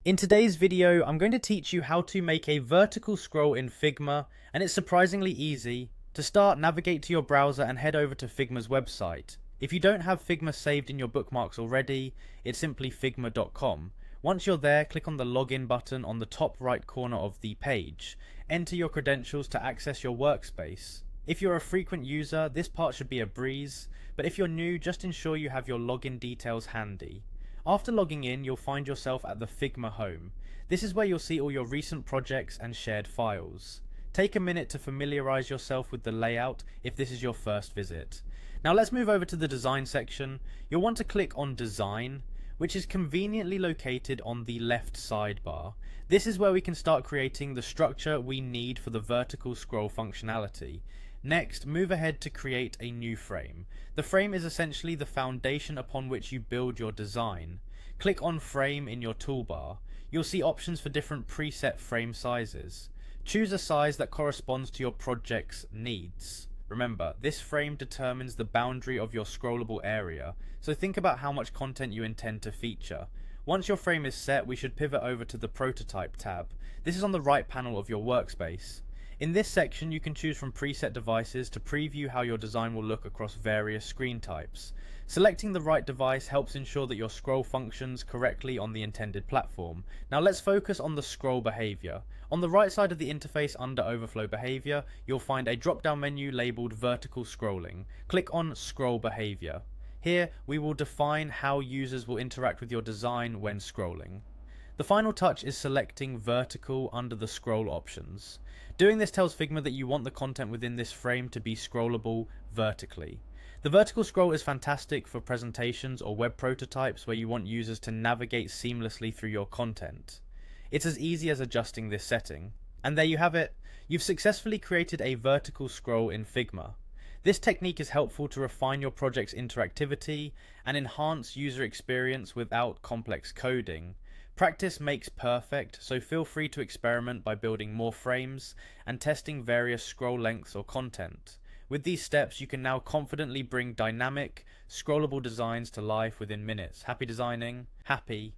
In today's video, I'm going to teach you how to make a vertical scroll in Figma, and it's surprisingly easy. To start, navigate to your browser and head over to Figma's website. If you don't have Figma saved in your bookmarks already, it's simply figma.com. Once you're there, click on the login button on the top right corner of the page. Enter your credentials to access your workspace. If you're a frequent user, this part should be a breeze, but if you're new, just ensure you have your login details handy. After logging in, you'll find yourself at the Figma home. This is where you'll see all your recent projects and shared files. Take a minute to familiarize yourself with the layout if this is your first visit. Now let's move over to the design section. You'll want to click on design, which is conveniently located on the left sidebar. This is where we can start creating the structure we need for the vertical scroll functionality. Next, move ahead to create a new frame. The frame is essentially the foundation upon which you build your design. Click on Frame in your toolbar. You'll see options for different preset frame sizes. Choose a size that corresponds to your project's needs. Remember, this frame determines the boundary of your scrollable area, so think about how much content you intend to feature. Once your frame is set, we should pivot over to the Prototype tab. This is on the right panel of your workspace. In this section, you can choose from preset devices to preview how your design will look across various screen types. Selecting the right device helps ensure that your scroll functions correctly on the intended platform. Now let's focus on the scroll behavior. On the right side of the interface under Overflow Behavior, you'll find a drop-down menu labeled Vertical Scrolling. Click on Scroll Behavior. Here, we will define how users will interact with your design when scrolling. The final touch is selecting vertical under the scroll options. Doing this tells Figma that you want the content within this frame to be scrollable vertically. The vertical scroll is fantastic for presentations or web prototypes where you want users to navigate seamlessly through your content. It's as easy as adjusting this setting. And there you have it. You've successfully created a vertical scroll in Figma. This technique is helpful to refine your project's interactivity and enhance user experience without complex coding. Practice makes perfect, so feel free to experiment by building more frames and testing various scroll lengths or content. With these steps, you can now confidently bring dynamic, scrollable designs to life within minutes. Happy designing, happy